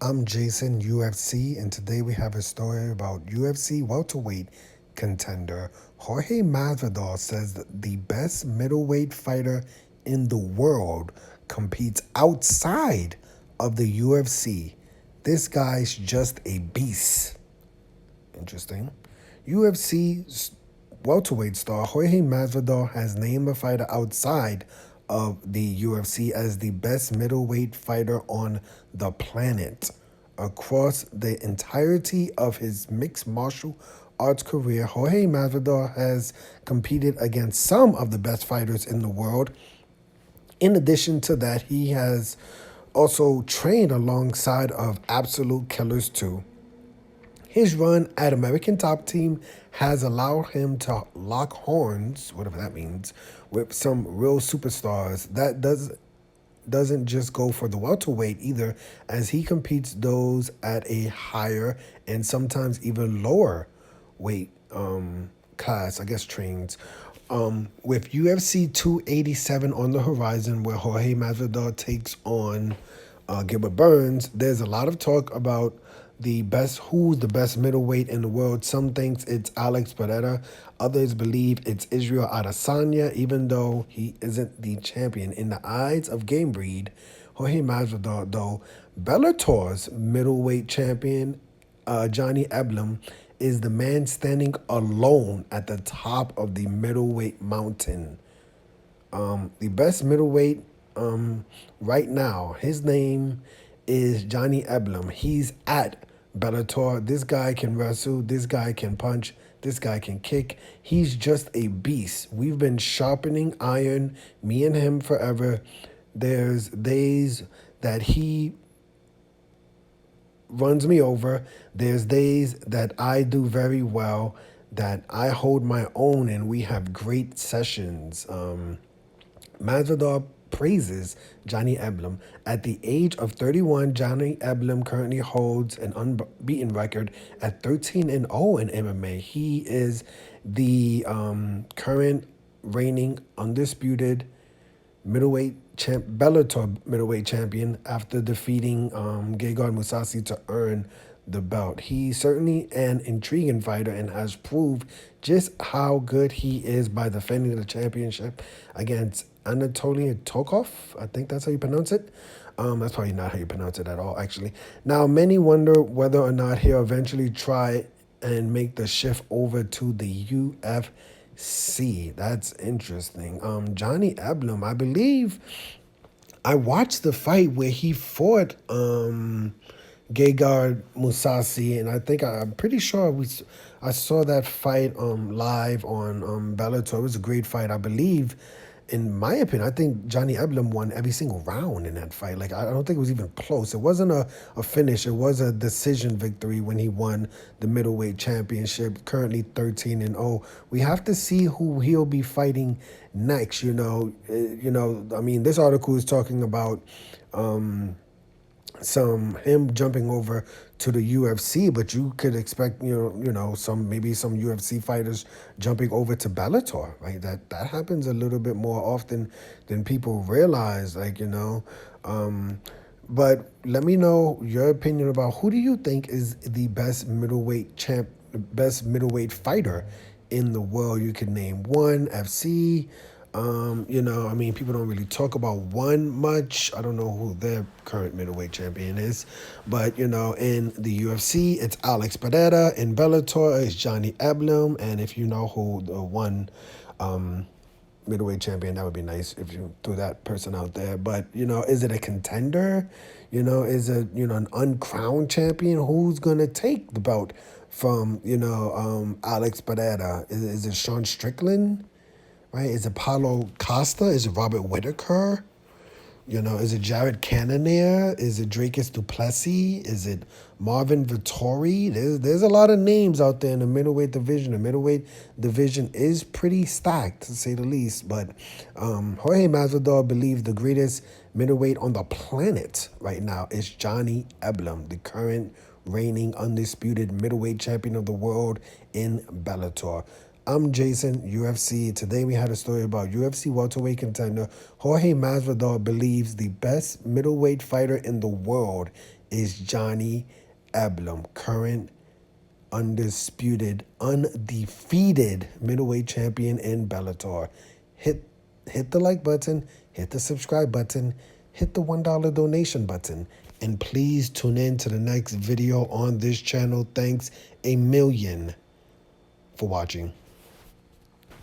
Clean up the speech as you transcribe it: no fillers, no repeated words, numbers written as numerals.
I'm Jason, UFC, and today we have a story about UFC welterweight contender Jorge Masvidal says that the best middleweight fighter in the world competes outside of the UFC. This guy's just a beast. Interesting. UFC welterweight star Jorge Masvidal has named a fighter outside of the UFC as the best middleweight fighter on the planet. Across the entirety of his mixed martial arts career, Jorge Masvidal has competed against some of the best fighters in the world. In addition to that, he has also trained alongside of absolute killers too. His run at American Top Team has allowed him to lock horns, whatever that means, with some real superstars. That doesn't just go for the welterweight either, as he competes those at a higher and sometimes even lower weight class, I guess trains. With UFC 287 on the horizon, where Jorge Masvidal takes on Gilbert Burns, there's a lot of talk about who's the best middleweight in the world. Some thinks it's Alex Pereira. Others believe it's Israel Adesanya, even though he isn't the champion. In the eyes of Game Breed, Jorge Masvidal, though, Bellator's middleweight champion, Johnny Eblam, is the man standing alone at the top of the middleweight mountain. The best middleweight right now, his name is Johnny Eblam. He's at Bellator. This guy can wrestle. This guy can punch. This guy can kick. He's just a beast. We've been sharpening iron, me and him, forever. There's days that he runs me over. There's days that I do very well, that I hold my own, and we have great sessions. Masvidal praises Johnny Eblam. At the age of 31, Johnny Eblam currently holds an unbeaten record at 13-0 in MMA. He is the current reigning undisputed Bellator middleweight champion after defeating Gegard Mousasi to earn the belt. He's certainly an intriguing fighter and has proved just how good he is by defending the championship against Anatoly Tokov. I think that's how you pronounce it. That's probably not how you pronounce it at all, actually. Now, many wonder whether or not he'll eventually try and make the shift over to the UFC. That's interesting. Johnny Eblam, I believe I watched the fight where he fought Gegard Mousasi, and I'm pretty sure I saw that fight live on Bellator. It was a great fight, I believe. In my opinion, I think Johnny Eblam won every single round in that fight. Like, I don't think it was even close. It wasn't a finish. It was a decision victory when he won the middleweight championship, currently 13-0. We have to see who he'll be fighting next, I mean, this article is talking about some him jumping over to the UFC, but you could expect some UFC fighters jumping over to Bellator, right? That happens a little bit more often than people realize, But let me know your opinion about who do you think is the best middleweight fighter in the world. You could name one, FC. I mean, people don't really talk about one much. I don't know who their current middleweight champion is, but in the UFC, it's Alex Pereira. In Bellator, it's Johnny Eblam, and if you know who the one middleweight champion, that would be nice if you threw that person out there. But is it a contender? Is it an uncrowned champion? Who's gonna take the belt from Alex Pereira? Is it Sean Strickland? Right? Is it Paulo Costa? Is it Robert Whitaker? Is it Jared Cannonier? Is it Dracus Duplessis? Is it Marvin Vittori? There's a lot of names out there in the middleweight division. The middleweight division is pretty stacked, to say the least. But Jorge Masvidal believes the greatest middleweight on the planet right now is Johnny Eblam, the current reigning undisputed middleweight champion of the world in Bellator. I'm Jason, UFC. Today we had a story about UFC welterweight contender Jorge Masvidal believes the best middleweight fighter in the world is Johnny Eblam, current undefeated middleweight champion in Bellator. Hit the like button, hit the subscribe button, hit the $1 donation button, and please tune in to the next video on this channel. Thanks a million for watching.